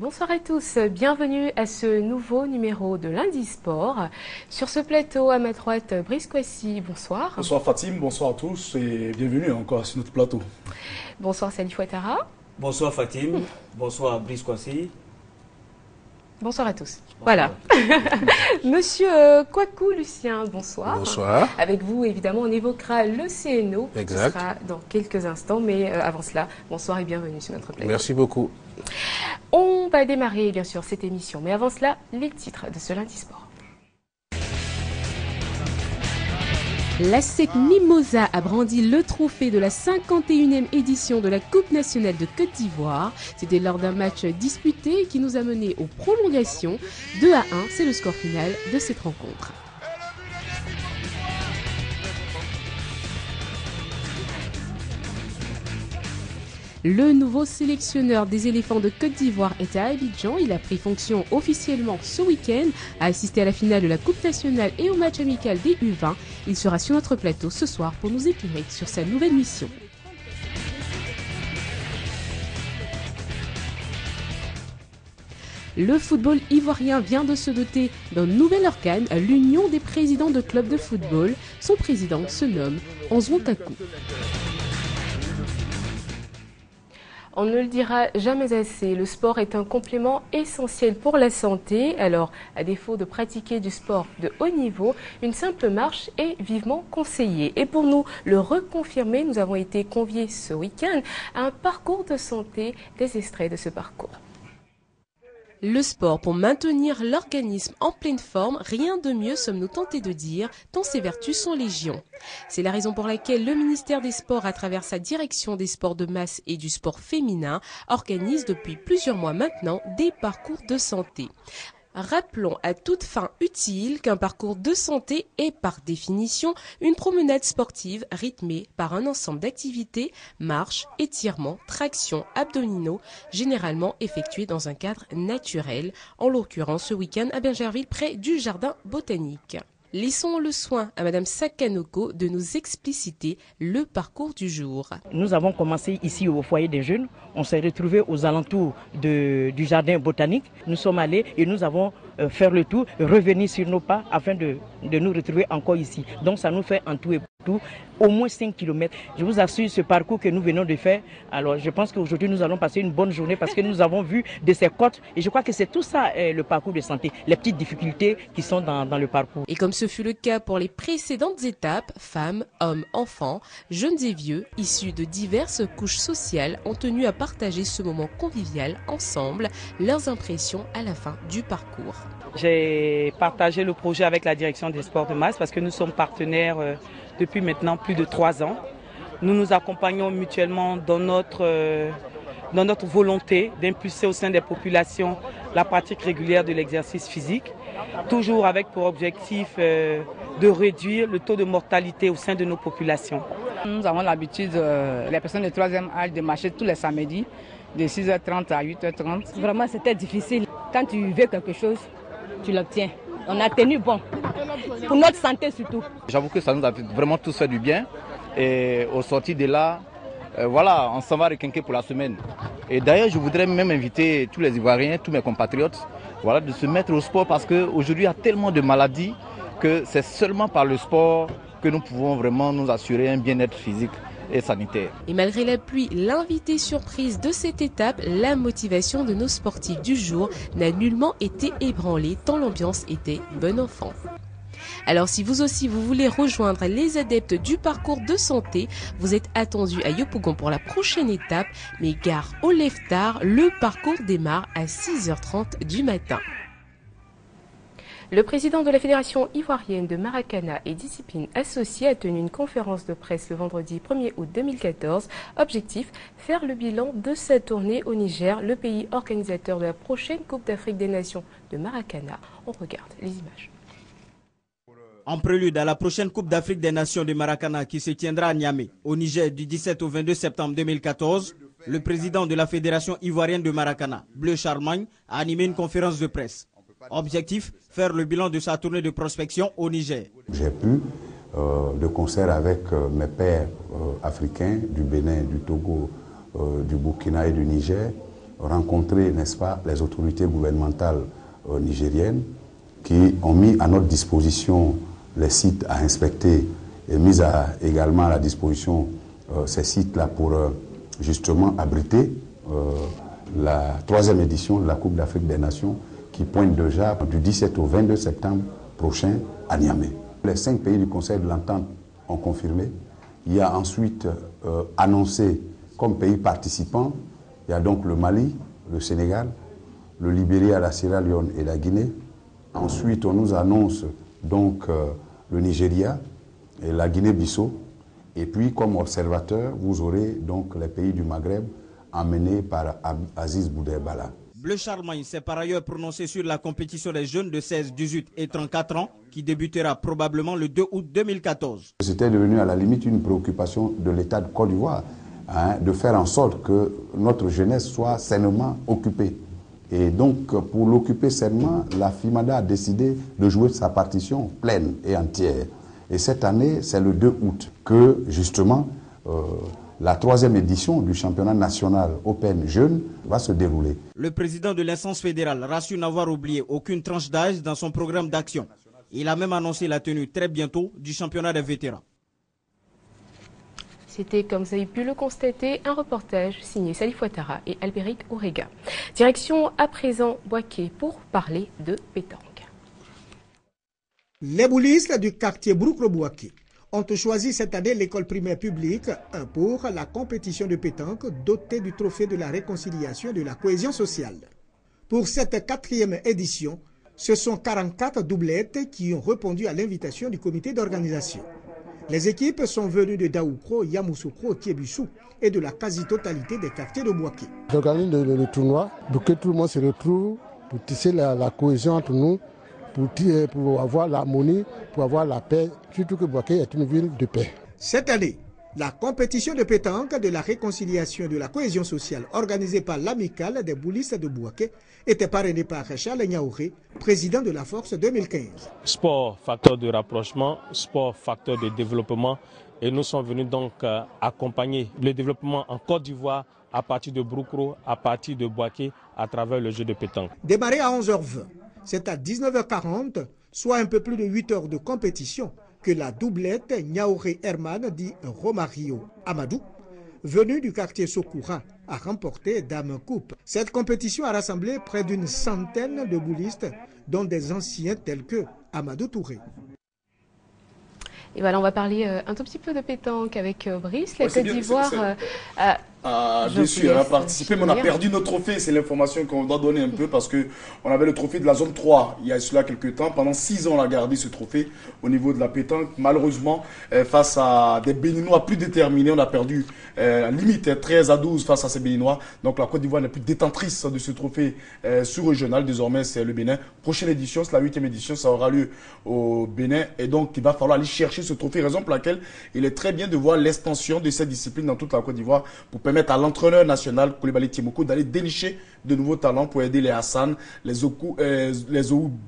Bonsoir à tous, bienvenue à ce nouveau numéro de Lundi Sport. Sur ce plateau, à ma droite, Brice Kouassi, bonsoir. Bonsoir Fatim, bonsoir à tous et bienvenue encore sur notre plateau. Bonsoir Salif Ouattara. Bonsoir Fatim, bonsoir Brice Kouassi. Bonsoir à tous. Bonsoir. Voilà. Monsieur Kouakou Lucien, bonsoir. Bonsoir. Avec vous, évidemment, on évoquera le CNO. Exact. Ce sera dans quelques instants, mais avant cela, bonsoir et bienvenue sur notre plateau. Merci beaucoup. On va démarrer, bien sûr, cette émission. Mais avant cela, les titres de ce Lundi Sport. L'ASEC Mimosa a brandi le trophée de la 51e édition de la Coupe nationale de Côte d'Ivoire. C'était lors d'un match disputé qui nous a mené aux prolongations. 2-1, c'est le score final de cette rencontre. Le nouveau sélectionneur des éléphants de Côte d'Ivoire est à Abidjan. Il a pris fonction officiellement ce week-end, a assisté à la finale de la Coupe nationale et au match amical des U20. Il sera sur notre plateau ce soir pour nous éclairer sur sa nouvelle mission. Le football ivoirien vient de se doter d'un nouvel organe, l'Union des présidents de clubs de football. Son président se nomme Anzouan Kakou. On ne le dira jamais assez, le sport est un complément essentiel pour la santé. Alors, à défaut de pratiquer du sport de haut niveau, une simple marche est vivement conseillée. Et pour nous le reconfirmer, nous avons été conviés ce week-end à un parcours de santé, des extraits de ce parcours. Le sport pour maintenir l'organisme en pleine forme, rien de mieux sommes-nous tentés de dire, tant ses vertus sont légion. C'est la raison pour laquelle le ministère des Sports, à travers sa direction des sports de masse et du sport féminin, organise depuis plusieurs mois maintenant des parcours de santé. Rappelons à toute fin utile qu'un parcours de santé est par définition une promenade sportive rythmée par un ensemble d'activités, marche, étirements, tractions, abdominaux, généralement effectués dans un cadre naturel, en l'occurrence ce week-end à Bergerville près du jardin botanique. Laissons le soin à Madame Sakanoko de nous expliciter le parcours du jour. Nous avons commencé ici au foyer des jeunes. On s'est retrouvés aux alentours du jardin botanique. Nous sommes allés et nous avons fait le tour, revenir sur nos pas afin de nous retrouver encore ici. Donc ça nous fait en tout et pour tout au moins 5 km. Je vous assure, ce parcours que nous venons de faire, alors je pense qu'aujourd'hui nous allons passer une bonne journée parce que nous avons vu de ces côtes et je crois que c'est tout ça le parcours de santé, les petites difficultés qui sont dans le parcours. Et comme ce fut le cas pour les précédentes étapes, femmes, hommes, enfants, jeunes et vieux, issus de diverses couches sociales, ont tenu à partager ce moment convivial ensemble, leurs impressions à la fin du parcours. J'ai partagé le projet avec la direction des sports de masse parce que nous sommes partenaires depuis maintenant plus de 3 ans. Nous nous accompagnons mutuellement dans notre volonté d'impulser au sein des populations la pratique régulière de l'exercice physique, toujours avec pour objectif de réduire le taux de mortalité au sein de nos populations. Nous avons l'habitude, les personnes de 3e âge, de marcher tous les samedis de 6h30 à 8h30. Vraiment, c'était difficile. Quand tu veux quelque chose, tu l'obtiens. On a tenu bon, pour notre santé surtout. J'avoue que ça nous a vraiment tous fait du bien. Et au sortir de là, voilà, on s'en va requinquer pour la semaine. Et d'ailleurs, je voudrais même inviter tous les Ivoiriens, tous mes compatriotes, voilà, de se mettre au sport parce qu'aujourd'hui, il y a tellement de maladies que c'est seulement par le sport que nous pouvons vraiment nous assurer un bien-être physique et sanitaire. Et malgré la pluie, l'invité surprise de cette étape, la motivation de nos sportifs du jour n'a nullement été ébranlée tant l'ambiance était bon enfant. Alors si vous aussi vous voulez rejoindre les adeptes du parcours de santé, vous êtes attendus à Yopougon pour la prochaine étape, mais gare au lève-tard, le parcours démarre à 6h30 du matin. Le président de la Fédération ivoirienne de Maracana et discipline associée a tenu une conférence de presse le vendredi 1er août 2014. Objectif, faire le bilan de sa tournée au Niger, le pays organisateur de la prochaine Coupe d'Afrique des Nations de Maracana. On regarde les images. En prélude à la prochaine Coupe d'Afrique des Nations de Maracana qui se tiendra à Niamey, au Niger du 17 au 22 septembre 2014, le président de la Fédération ivoirienne de Maracana, Bleu Charlemagne, a animé une conférence de presse. Objectif, faire le bilan de sa tournée de prospection au Niger. J'ai pu, de concert avec mes pairs africains du Bénin, du Togo, du Burkina et du Niger, rencontré, n'est-ce pas, les autorités gouvernementales nigériennes qui ont mis à notre disposition les sites à inspecter et mis également à la disposition ces sites-là pour justement abriter la 3e édition de la Coupe d'Afrique des Nations qui pointe déjà du 17 au 22 septembre prochain à Niamey. Les 5 pays du Conseil de l'Entente ont confirmé. Il y a ensuite annoncé comme pays participants, il y a donc le Mali, le Sénégal, le Libéria, la Sierra Leone et la Guinée. Ensuite, on nous annonce donc le Nigeria et la Guinée-Bissau. Et puis, comme observateur, vous aurez donc les pays du Maghreb emmenés par Aziz Boudherbala. Bleu Charlemagne s'est par ailleurs prononcé sur la compétition des jeunes de 16, 18 et 34 ans qui débutera probablement le 2 août 2014. C'était devenu à la limite une préoccupation de l'État de Côte d'Ivoire, de faire en sorte que notre jeunesse soit sainement occupée. Et donc, pour l'occuper sainement, la FIMADA a décidé de jouer sa partition pleine et entière. Et cette année, c'est le 2 août que, justement, la 3e édition du championnat national Open Jeunes va se dérouler. Le président de l'instance fédérale rassure n'avoir oublié aucune tranche d'âge dans son programme d'action. Il a même annoncé la tenue très bientôt du championnat des vétérans. C'était, comme vous avez pu le constater, un reportage signé Salif Ouattara et Albéric Orega. Direction à présent Boaké pour parler de pétanque. Les boulistes du quartier Broukro-Boaké ont choisi cette année l'école primaire publique pour la compétition de pétanque dotée du trophée de la réconciliation et de la cohésion sociale. Pour cette 4e édition, ce sont 44 doublettes qui ont répondu à l'invitation du comité d'organisation. Les équipes sont venues de Daoukro, Yamoussoukro, Tiébissou et de la quasi-totalité des quartiers de Boaké. J'organise le tournoi pour que tout le monde se retrouve, pour tisser la cohésion entre nous, pour avoir l'harmonie, pour avoir la paix, surtout que Boaké est une ville de paix. Cette année, la compétition de pétanque de la réconciliation et de la cohésion sociale organisée par l'amicale des boulistes de Boaké était parrainée par Charles Niaouré, président de la Force 2015. Sport, facteur de rapprochement, sport, facteur de développement. Et nous sommes venus donc accompagner le développement en Côte d'Ivoire à partir de Broukro, à partir de Boaké, à travers le jeu de pétanque. Démarré à 11h20, c'est à 19h40, soit un peu plus de 8 heures de compétition, que la doublette Niaouré Herman dit Romario Amadou, venu du quartier Sokoura, a remporté Dame Coupe. Cette compétition a rassemblé près d'une centaine de boulistes, dont des anciens tels que Amadou Touré. Et voilà, on va parler un tout petit peu de pétanque avec Brice. La Côte d'Ivoire bien sûr, a participé, mais on a perdu nos trophées. C'est l'information qu'on doit donner un peu parce qu'on avait le trophée de la zone 3 il y a cela quelques temps. Pendant 6 ans, on a gardé ce trophée au niveau de la pétanque. Malheureusement, face à des Béninois plus déterminés, on a perdu limite 13-12 face à ces Béninois. Donc la Côte d'Ivoire n'est plus détentrice de ce trophée sous-régional. Désormais, c'est le Bénin. Prochaine édition, c'est la 8e édition, ça aura lieu au Bénin. Et donc, il va falloir aller chercher ce trophée, raison pour laquelle il est très bien de voir l'extension de cette discipline dans toute la Côte d'Ivoire pour permettre à l'entraîneur national Koulibaly Tiemoko d'aller dénicher de nouveaux talents pour aider les Hassan, les Oku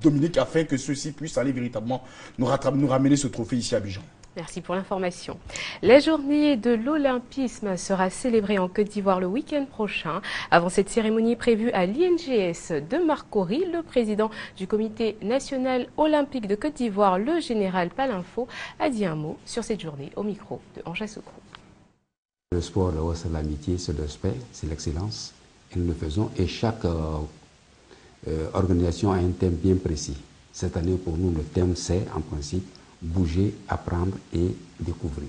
Dominique, afin que ceux-ci puissent aller véritablement nous ramener ce trophée ici à Abidjan. Merci pour l'information. La journée de l'Olympisme sera célébrée en Côte d'Ivoire le week-end prochain. Avant cette cérémonie prévue à l'INGS de Marcory, le président du comité national olympique de Côte d'Ivoire, le général Palinfo, a dit un mot sur cette journée au micro de Anja Soukro. Le sport, c'est l'amitié, c'est le respect, c'est l'excellence. Et nous le faisons et chaque organisation a un thème bien précis. Cette année, pour nous, le thème, c'est en principe bouger, apprendre et découvrir.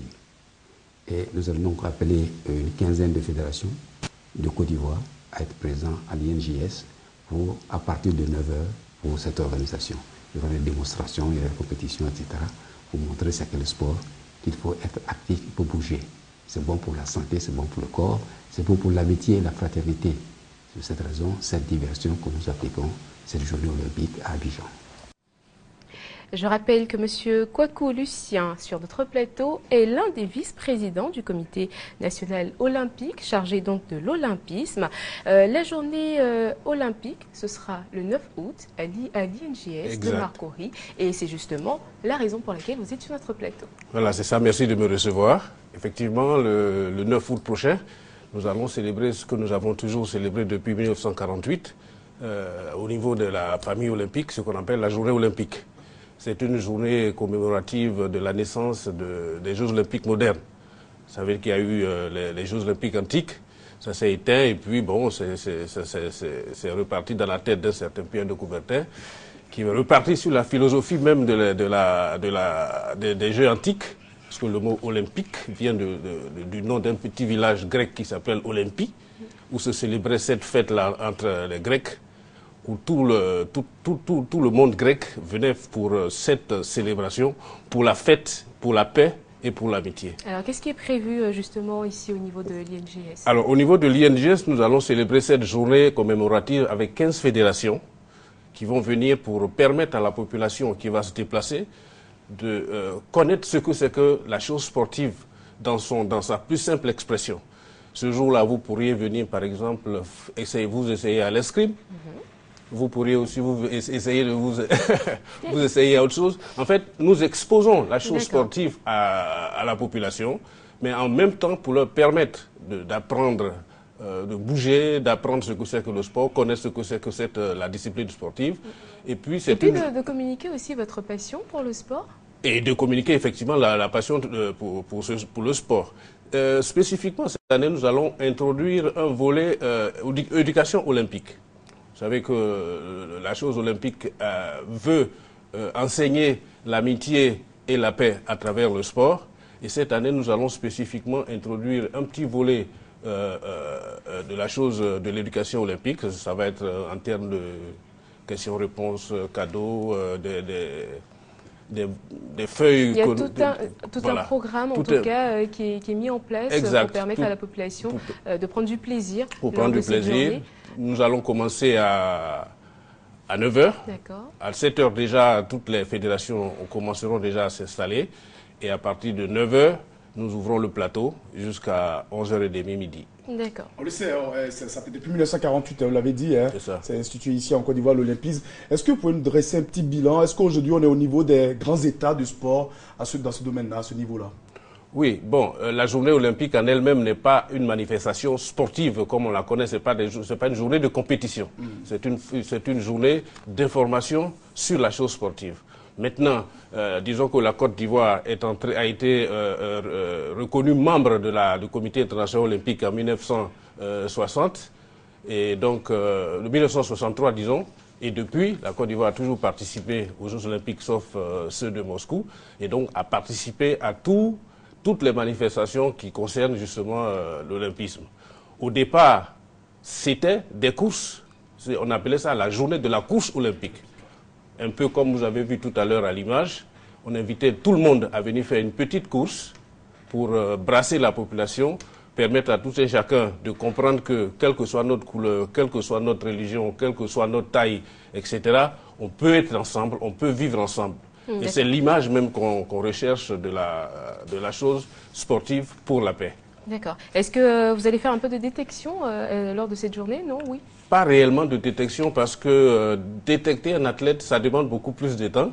Et nous allons donc appeler une quinzaine de fédérations de Côte d'Ivoire à être présents à l'INGS pour, à partir de 9h pour cette organisation. Il y aura des démonstrations, il y aura des compétitions, etc. pour montrer c'est quel sport qu'il faut être actif, il faut bouger. C'est bon pour la santé, c'est bon pour le corps, c'est bon pour l'amitié et la fraternité. C'est cette raison, cette diversion que nous appliquons cette journée olympique à Abidjan. Je rappelle que M. Kouakou Lucien, sur notre plateau, est l'un des vice-présidents du comité national olympique, chargé donc de l'olympisme. La journée olympique, ce sera le 9 août à l'INGS de Marcory. Et c'est justement la raison pour laquelle vous êtes sur notre plateau. Voilà, c'est ça. Merci de me recevoir. Effectivement, le 9 août prochain, nous allons célébrer ce que nous avons toujours célébré depuis 1948 au niveau de la famille olympique, ce qu'on appelle la journée olympique. C'est une journée commémorative de la naissance des Jeux olympiques modernes. Vous savez qu'il y a eu les Jeux olympiques antiques, ça s'est éteint et puis bon, c'est reparti dans la tête d'un certain Pierre de Coubertin qui est reparti sur la philosophie même des Jeux antiques, parce que le mot olympique vient du nom d'un petit village grec qui s'appelle Olympie, où se célébrait cette fête-là entre les Grecs, où tout le monde grec venait pour cette célébration, pour la fête, pour la paix et pour l'amitié. Alors, qu'est-ce qui est prévu justement ici au niveau de l'INGS? Alors, au niveau de l'INGS, nous allons célébrer cette journée commémorative avec 15 fédérations qui vont venir pour permettre à la population qui va se déplacer de connaître ce que c'est que la chose sportive dans sa plus simple expression. Ce jour-là, vous pourriez venir, par exemple, essayer à l'escrime. Vous pourriez aussi essayer de vous essayer à autre chose. En fait, nous exposons la chose sportive à la population, mais en même temps pour leur permettre d'apprendre, de bouger, d'apprendre ce que c'est que le sport, connaître ce que c'est que la discipline sportive. Et puis, de communiquer aussi votre passion pour le sport. Et de communiquer effectivement la passion pour le sport. Spécifiquement, cette année, nous allons introduire un volet éducation olympique. Vous savez que la chose olympique veut enseigner l'amitié et la paix à travers le sport. Et cette année, nous allons spécifiquement introduire un petit volet de la chose de l'éducation olympique. Ça va être en termes de questions-réponses, cadeaux, des feuilles. Il y a tout un programme, en tout cas, qui est mis en place pour permettre à la population de prendre du plaisir. Pour prendre du plaisir. Nous allons commencer à 9h. D'accord. À 7h déjà, toutes les fédérations commenceront déjà à s'installer. Et à partir de 9h, nous ouvrons le plateau jusqu'à 11h30 midi. D'accord. On le sait, ça fait depuis 1948, vous l'avez dit, c'est institué ici en Côte d'Ivoire, l'Olympisme. Est-ce que vous pouvez nous dresser un petit bilan? Est-ce qu'aujourd'hui on est au niveau des grands états du sport dans ce domaine-là, à ce niveau-là? Oui, bon, la journée olympique en elle-même n'est pas une manifestation sportive comme on la connaît, c'est pas une journée de compétition. C'est une journée d'information sur la chose sportive. Maintenant, disons que la Côte d'Ivoire a été reconnue membre du Comité international olympique en 1960, et donc, 1963, disons, et depuis, la Côte d'Ivoire a toujours participé aux Jeux olympiques, sauf ceux de Moscou, et donc a participé à toutes les manifestations qui concernent justement l'olympisme. Au départ, c'était des courses, on appelait ça la journée de la course olympique. Un peu comme vous avez vu tout à l'heure à l'image, on invitait tout le monde à venir faire une petite course pour brasser la population, permettre à tout et chacun de comprendre que, quelle que soit notre couleur, quelle que soit notre religion, quelle que soit notre taille, etc., on peut être ensemble, on peut vivre ensemble. Et c'est l'image même qu'on recherche de la chose sportive pour la paix. D'accord. Est-ce que vous allez faire un peu de détection lors de cette journée? Non? Oui. Pas réellement de détection parce que détecter un athlète, ça demande beaucoup plus de temps.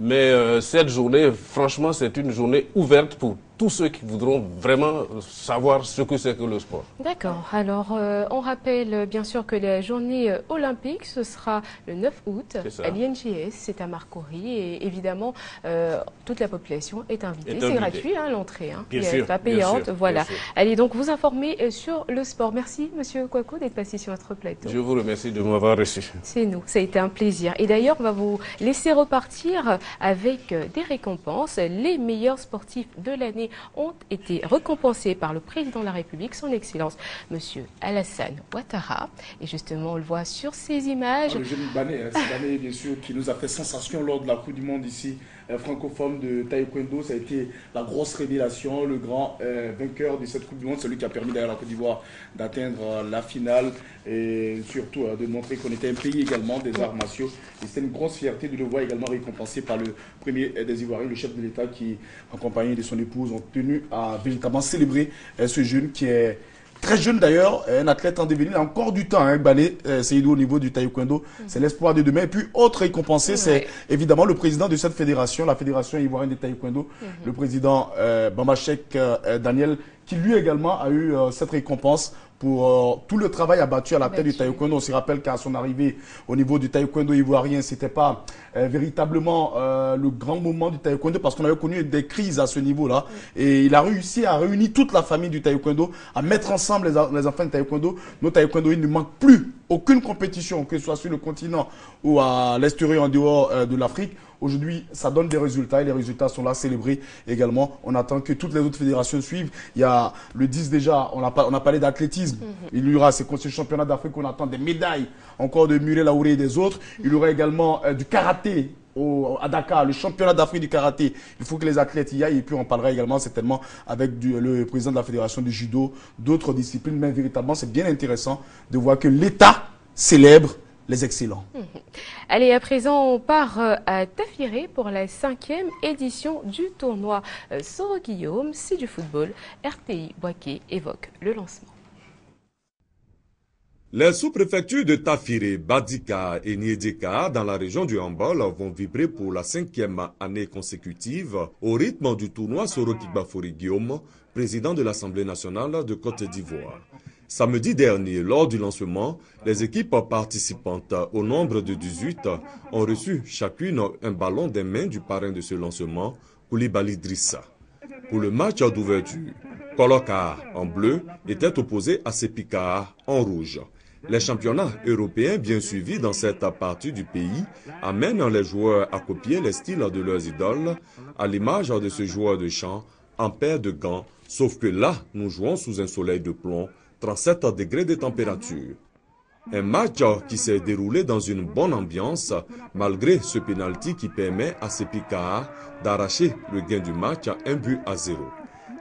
Mais cette journée, franchement, c'est une journée ouverte pour tous ceux qui voudront vraiment savoir ce que c'est que le sport. D'accord. Alors, on rappelle bien sûr que la journée olympique, ce sera le 9 août à l'INGS, c'est à Marcory. Et évidemment, toute la population est invitée. C'est gratuit, hein, l'entrée. Hein. Bien sûr. Pas payante. Voilà. Allez donc vous informer sur le sport. Merci, Monsieur Kouakou, d'être passé sur notre plateau. Je vous remercie de m'avoir reçu. C'est nous. Ça a été un plaisir. Et d'ailleurs, on va vous laisser repartir avec des récompenses. Les meilleurs sportifs de l'année ont été récompensés par le président de la République, son Excellence, Monsieur Alassane Ouattara. Et justement, on le voit sur ces images. Le jeune Libanais, bien sûr, qui nous a fait sensation lors de la Coupe du Monde ici, francophone de taekwondo. Ça a été la grosse révélation, le grand vainqueur de cette Coupe du Monde, celui qui a permis d'ailleurs à la Côte d'Ivoire d'atteindre la finale et surtout de montrer qu'on était un pays également des arts martiaux. Et c'était une grosse fierté de le voir également récompensé par le premier des Ivoiriens, le chef de l'État qui, en compagnie de son épouse, ont tenu à véritablement célébrer ce jeune qui est très jeune d'ailleurs, un athlète en devenir, il a encore du temps, hein, Bané Seydou au niveau du taekwondo, c'est l'espoir de demain. Et puis, autre récompensé, c'est évidemment le président de cette fédération, la Fédération ivoirienne de taekwondo, le président Bambachek Daniel, qui lui également a eu cette récompense pour tout le travail abattu à la tête du taekwondo. On se rappelle qu'à son arrivée au niveau du taekwondo ivoirien, c'était pas véritablement le grand moment du taekwondo parce qu'on avait connu des crises à ce niveau-là. Et il a réussi à réunir toute la famille du taekwondo, à mettre ensemble les enfants du taekwondo. Nos taekwondo, il ne manque plus aucune compétition, que ce soit sur le continent ou à l'extérieur, en dehors de l'Afrique. Aujourd'hui, ça donne des résultats et les résultats sont là célébrés également. On attend que toutes les autres fédérations suivent. Il y a le 10 déjà, on a parlé d'athlétisme. Il y aura ces championnats d'Afrique, on attend des médailles encore de Muriel Aouré et des autres. Il y aura également du karaté à Dakar, le championnat d'Afrique du karaté. Il faut que les athlètes y aillent et puis on parlera également certainement avec le président de la fédération du judo, d'autres disciplines. Mais véritablement, c'est bien intéressant de voir que l'État célèbre les excellents. Allez, à présent, on part à Tafiré pour la 5e édition du tournoi Soro Guillaume. C'est du football. RTI Boaké évoque le lancement. Les sous-préfectures de Tafiré, Badika et Niedeka dans la région du Hambol vont vibrer pour la 5e année consécutive au rythme du tournoi Soro Guillaume, président de l'Assemblée nationale de Côte d'Ivoire. Samedi dernier, lors du lancement, les équipes participantes, au nombre de 18, ont reçu chacune un ballon des mains du parrain de ce lancement, Koulibaly Drissa. Pour le match d'ouverture, Koloka en bleu était opposé à Sepika en rouge. Les championnats européens bien suivis dans cette partie du pays amènent les joueurs à copier les styles de leurs idoles, à l'image de ce joueur de champ en paire de gants, sauf que là, nous jouons sous un soleil de plomb, 37 degrés de température. Un match qui s'est déroulé dans une bonne ambiance, malgré ce pénalty qui permet à Sepika d'arracher le gain du match à 1-0.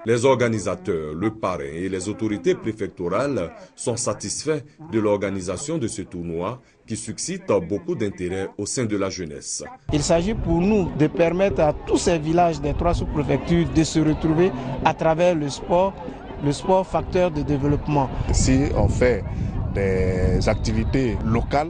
Les organisateurs, le parrain et les autorités préfectorales sont satisfaits de l'organisation de ce tournoi qui suscite beaucoup d'intérêt au sein de la jeunesse. Il s'agit pour nous de permettre à tous ces villages des 3 sous-préfectures de se retrouver à travers le sport facteur de développement. Si on fait des activités locales,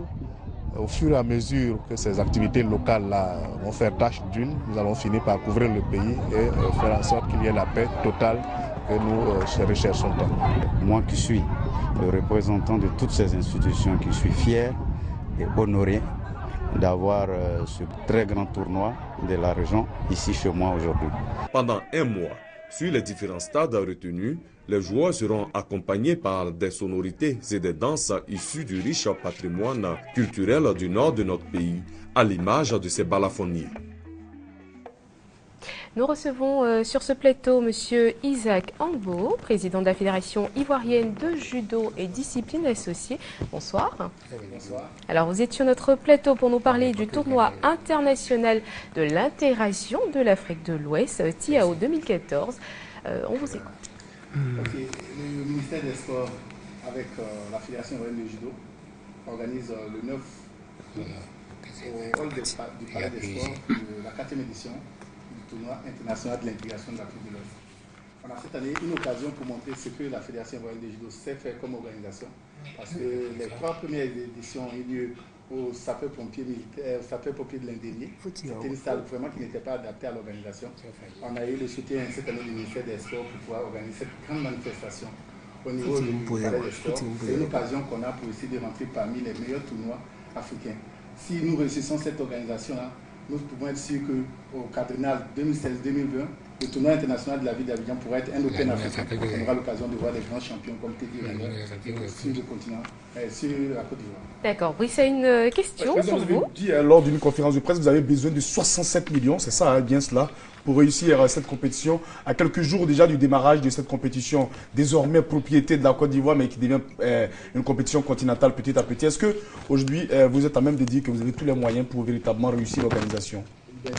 au fur et à mesure que ces activités locales-là vont faire tâche d'huile, nous allons finir par couvrir le pays et faire en sorte qu'il y ait la paix totale que nous recherchons tant. Moi qui suis le représentant de toutes ces institutions, qui suis fier et honoré d'avoir ce très grand tournoi de la région ici chez moi aujourd'hui. Pendant un mois, sur les différents stades retenus, les joueurs seront accompagnés par des sonorités et des danses issues du riche patrimoine culturel du nord de notre pays, à l'image de ces balafonniers. Nous recevons sur ce plateau M. Isaac Ambo, président de la Fédération ivoirienne de judo et disciplines associées. Bonsoir. Bonsoir. Alors, vous êtes sur notre plateau pour nous parler du tournoi international de l'intégration de l'Afrique de l'Ouest, TIAO 2014. On vous écoute. Okay. Le ministère des Sports, avec la Fédération ivoirienne de judo, organise le 9 au hall du Palais des Sports la 4e édition du tournoi international de l'intégration de l'Afrique de l'Ouest. On a cette année une occasion pour montrer ce que la Fédération ivoirienne de judo sait faire comme organisation, parce que les 3 premières éditions ont eu lieu au sapeur-pompier militaire, au sapeur-pompier de l'Indénié. C'était une salle vraiment qui n'était pas adaptée à l'organisation. On a eu le soutien cette année du ministère des Sports pour pouvoir organiser cette grande manifestation au niveau du Palais des Sports. C'est une occasion qu'on a pour essayer de rentrer parmi les meilleurs tournois africains. Si nous réussissons cette organisation-là, nous pouvons être sûrs qu'au quadriennal 2016-2020, le tournoi international de la ville d'Abidjan pourrait être un Open africain. On aura l'occasion de voir des grands champions comme Teddy Riner sur le continent, sur la Côte d'Ivoire. D'accord. Oui, c'est une question pour vous. Vous avez dit lors d'une conférence de presse, vous avez besoin de 67 millions, c'est ça, bien cela, pour réussir cette compétition. À quelques jours déjà du démarrage de cette compétition, désormais propriété de la Côte d'Ivoire, mais qui devient une compétition continentale petit à petit. Est-ce que aujourd'hui vous êtes à même de dire que vous avez tous les moyens pour véritablement réussir l'organisation? C'est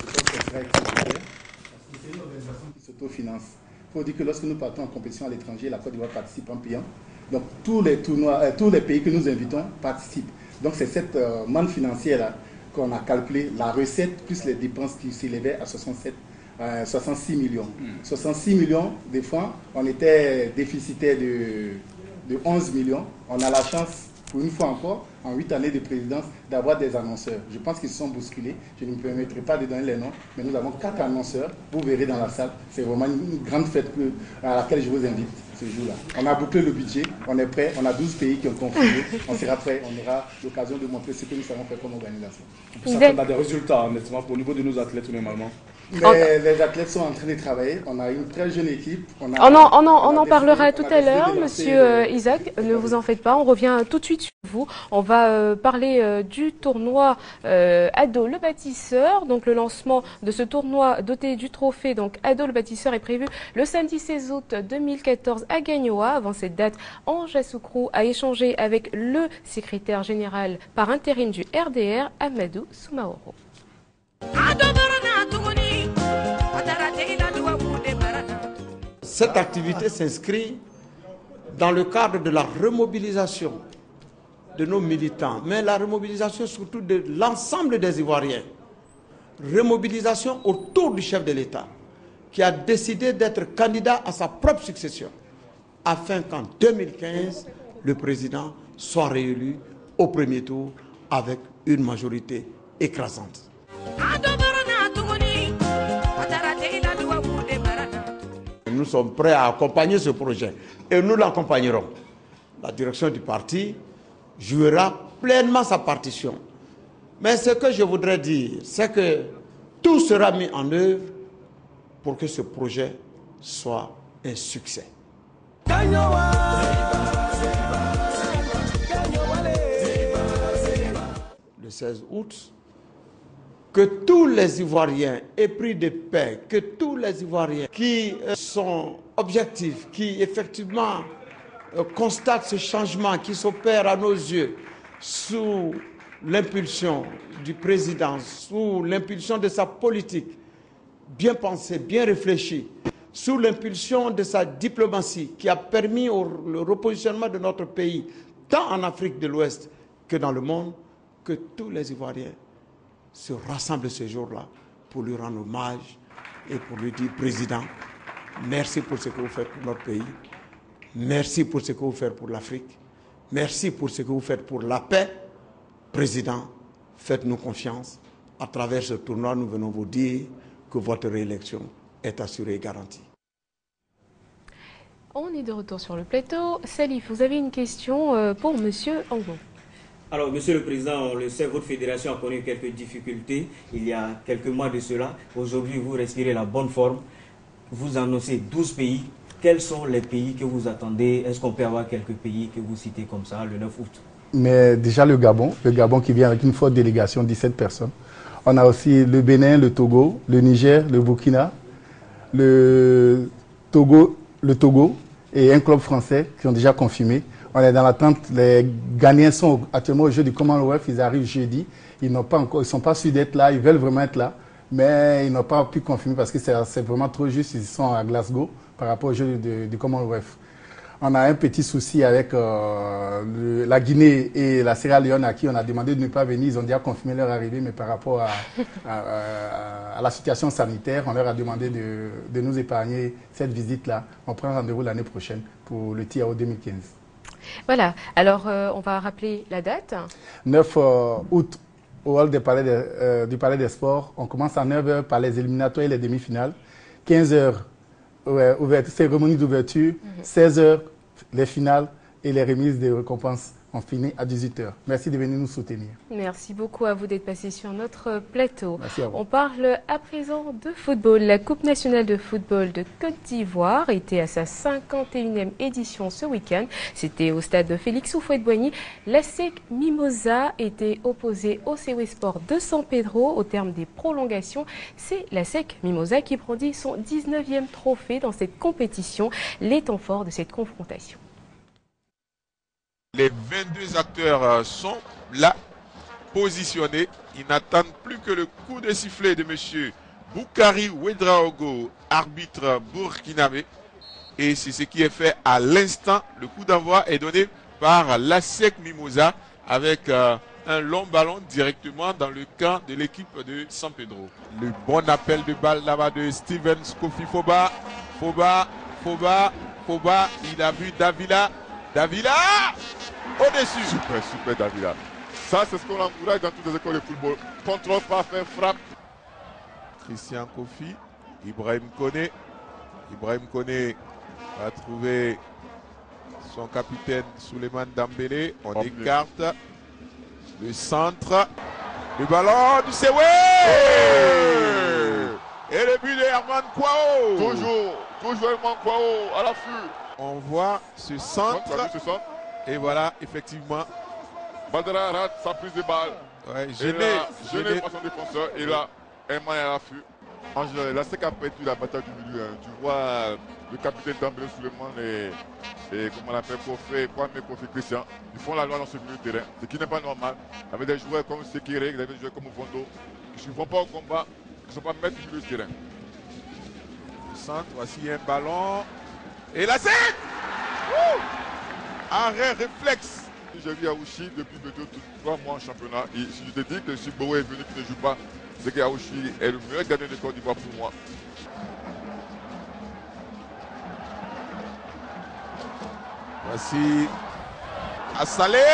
une organisation qui s'autofinance. Il faut dire que lorsque nous partons en compétition à l'étranger, la Côte d'Ivoire participe en payant. Donc tous les tournois, tous les pays que nous invitons participent. Donc c'est cette manne financière-là qu'on a calculé, la recette plus les dépenses qui s'élevaient à 66 millions. 66 millions, des fois, on était déficitaire de 11 millions. On a la chance pour une fois encore, en 8 années de présidence, d'avoir des annonceurs. Je pense qu'ils se sont bousculés. Je ne me permettrai pas de donner les noms, mais nous avons 4 annonceurs. Vous verrez dans la salle. C'est vraiment une grande fête à laquelle je vous invite ce jour-là. On a bouclé le budget, on est prêt. On a 12 pays qui ont confirmé. On sera prêt. On aura l'occasion de montrer ce que nous savons faire comme organisation. On s'attend à des résultats, honnêtement, au niveau de nos athlètes, normalement. Les athlètes sont en train de travailler. On a une très jeune équipe. On en parlera tout à l'heure, monsieur Isaac. Ne vous en faites pas. On revient tout de suite sur vous. On va parler du tournoi Ado le Bâtisseur. Donc le lancement de ce tournoi doté du trophée donc Ado le Bâtisseur est prévu le samedi 16 août 2014 à Gagnoa. Avant cette date, Ange Assoukrou a échangé avec le secrétaire général par intérim du RDR, Amadou Soumaoro. Cette activité s'inscrit dans le cadre de la remobilisation de nos militants, mais la remobilisation surtout de l'ensemble des Ivoiriens. Remobilisation autour du chef de l'État, qui a décidé d'être candidat à sa propre succession, afin qu'en 2015, le président soit réélu au premier tour avec une majorité écrasante. Nous sommes prêts à accompagner ce projet et nous l'accompagnerons. La direction du parti jouera pleinement sa partition. Mais ce que je voudrais dire, c'est que tout sera mis en œuvre pour que ce projet soit un succès. Le 16 août, que tous les Ivoiriens épris de paix, que tous les Ivoiriens qui sont objectifs, qui effectivement constatent ce changement qui s'opère à nos yeux sous l'impulsion du président, sous l'impulsion de sa politique bien pensée, bien réfléchie, sous l'impulsion de sa diplomatie qui a permis le repositionnement de notre pays, tant en Afrique de l'Ouest que dans le monde, que tous les Ivoiriens se rassemblent ce jour-là pour lui rendre hommage et pour lui dire, Président, merci pour ce que vous faites pour notre pays, merci pour ce que vous faites pour l'Afrique, merci pour ce que vous faites pour la paix. Président, faites-nous confiance. À travers ce tournoi, nous venons vous dire que votre réélection est assurée et garantie. On est de retour sur le plateau. Salif, vous avez une question pour monsieur Angon. Alors, Monsieur le Président, on le sait, votre fédération a connu quelques difficultés il y a quelques mois de cela. Aujourd'hui, vous respirez la bonne forme. Vous annoncez 12 pays. Quels sont les pays que vous attendez? Est-ce qu'on peut avoir quelques pays que vous citez comme ça le 9 août? Mais déjà le Gabon qui vient avec une forte délégation, 17 personnes. On a aussi le Bénin, le Togo, le Niger, le Burkina, le Togo et un club français qui ont déjà confirmé. On est dans l'attente. Les Ghanéens sont actuellement au jeu du Commonwealth. Ils arrivent jeudi. Ils ne sont pas sûrs d'être là. Ils veulent vraiment être là. Mais ils n'ont pas pu confirmer parce que c'est vraiment trop juste. Ils sont à Glasgow par rapport au jeu du Commonwealth. On a un petit souci avec la Guinée et la Sierra Leone à qui on a demandé de ne pas venir. Ils ont déjà confirmé leur arrivée, mais par rapport à la situation sanitaire, on leur a demandé de nous épargner cette visite-là. On prend rendez-vous l'année prochaine pour le TIAO 2015. Voilà, alors on va rappeler la date. 9 août, au hall du Palais des Sports. On commence à 9h par les éliminatoires et les demi-finales. 15h, cérémonie d'ouverture. 16h, les finales et les remises des récompenses. On finit à 18h. Merci de venir nous soutenir. Merci beaucoup à vous d'être passé sur notre plateau. Merci à vous. On parle à présent de football. La Coupe nationale de football de Côte d'Ivoire était à sa 51e édition ce week-end. C'était au stade de Félix Houphouët-Boigny. La SEC Mimosa était opposée au CW Sport de San Pedro au terme des prolongations. C'est la SEC Mimosa qui brandit son 19e trophée dans cette compétition, les temps forts de cette confrontation. Les 22 acteurs sont là, positionnés. Ils n'attendent plus que le coup de sifflet de M. Boukari Ouedraogo, arbitre burkinabé. Et c'est ce qui est fait à l'instant. Le coup d'envoi est donné par la SEC Mimosa avec un long ballon directement dans le camp de l'équipe de San Pedro. Le bon appel de balle là-bas de Stevens Kofi Foba. Foba, il a vu Davila. Au-dessus. Super, super Davila. Ça, c'est ce qu'on encourage dans toutes les écoles de football. Contrôle parfait, frappe. Christian Kofi, Ibrahim Koné. Ibrahim Koné va trouver son capitaine Souleymane Dembélé. On écarte le centre. Le ballon du Sewe. Et le but de Herman Kwao. Toujours Herman Kwao à l'affût. On voit ce centre. Et voilà, effectivement. Badara rate sa prise de balle. Ouais, gêné par son défenseur. Et là, Herman est à l'affût. Angèle, la SEC a perdu la bataille du milieu. Tu vois le capitaine Dembélé Souleymane et comment on l'appelle Kofi Christian. Ils font la loi dans ce milieu de terrain. Ce qui n'est pas normal. Avec des joueurs comme Sekiré, avec des joueurs comme Vondo, qui ne vont pas au combat, qui ne sont pas maîtres du milieu de terrain. Le centre, voici un ballon. Et la SEC. Arrêt réflexe. J'ai vu Aouchi depuis 3 mois en championnat. Et si je te dis que si Boé est venu qui ne joue pas, c'est qu'Aouchi est le meilleur gardien de Côte d'Ivoire pour moi. Voici Assalé.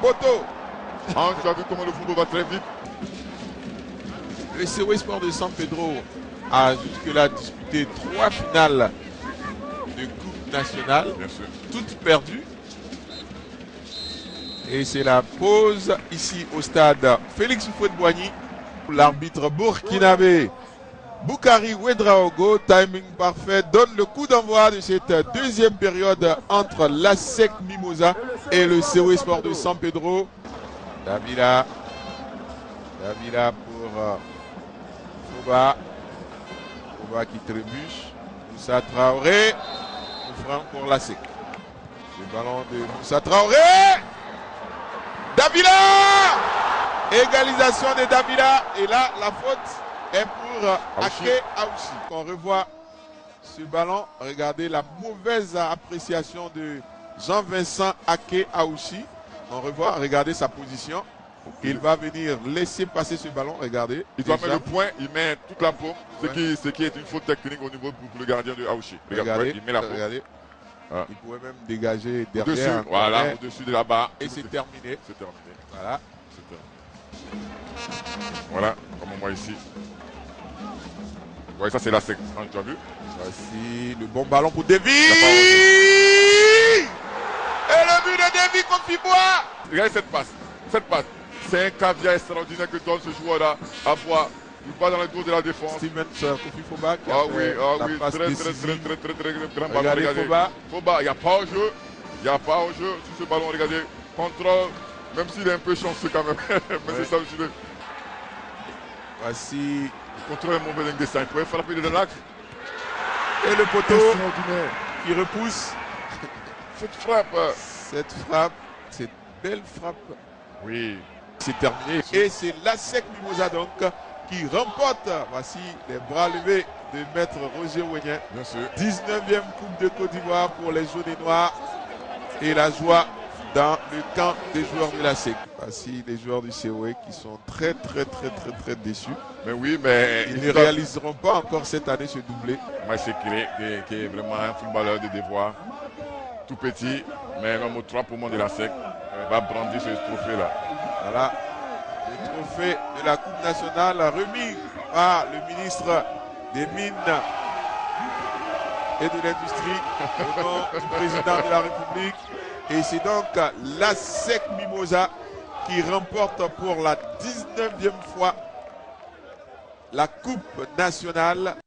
Boto. Tu as vu comment le football va très vite. Le Sewe Sport de San Pedro a jusque-là disputé 3 finales de Coupe nationale, toutes perdues. Et c'est la pause ici au stade Félix Houphouët-Boigny. L'arbitre burkinabé Boukari Ouedraogo, timing parfait, donne le coup d'envoi de cette deuxième période entre l'ASEC Mimosa et le Sewe Sport de San Pedro. Davila pour Foba qui trébuche. Moussa Traoré, franc pour l'ASEC. Le ballon de Moussa Traoré. Davila! Égalisation de Davila. Et là, la faute est pour Ake Aouchi. On revoit ce ballon. Regardez la mauvaise appréciation de Jean-Vincent Ake Aouchi. On revoit, regardez sa position. Il va venir laisser passer ce ballon. Regardez. Il doit mettre le point, il met toute la paume. Ce qui est une faute technique au niveau pour le gardien de Aouchi. Regardez, il met la paume. Regardez. Il pouvait même dégager derrière. Au-dessus de la barre. Et c'est terminé. C'est terminé. Voilà. Voilà, comme on voit ici. Ouais, ça c'est la SEC. Tu as vu? Voici le bon ballon pour Davy. Et le but de Davy contre Pibois. Regardez cette passe. C'est un caviar extraordinaire que donne ce joueur-là à voir. Il va dans le dos de la défense. Steven Kofi Foba qui a très grand ballon. Regardez Foba, il n'y a pas au jeu. Sur ce ballon, regardez. Contrôle, même s'il est un peu chanceux quand même. Mais c'est ça aussi. Voici. Le contrôle est mauvais d'un dessin. Il pouvait frapper de l'axe. Et le poteau qui repousse. Cette frappe, cette belle frappe. Oui. C'est terminé. Et c'est l'ASEC Mimosa donc qui remporte. Voici les bras levés de maître Roger Ouenien. Bien sûr. 19e Coupe de Côte d'Ivoire pour les jaunes et noirs. Et la joie dans le camp des joueurs de l'ASEC. Voici les joueurs du COE qui sont très déçus. Mais oui, mais ils ne réaliseront pas encore cette année ce doublé. Maïsé qui est vraiment un footballeur de devoir. Tout petit, mais l'homme au 3 poumons de l'ASEC va brandir ce trophée-là. Voilà, le trophée de la Coupe nationale remis par le ministre des Mines et de l'Industrie au nom du président de la République. Et c'est donc l'ASEC Mimosa qui remporte pour la 19e fois la Coupe nationale.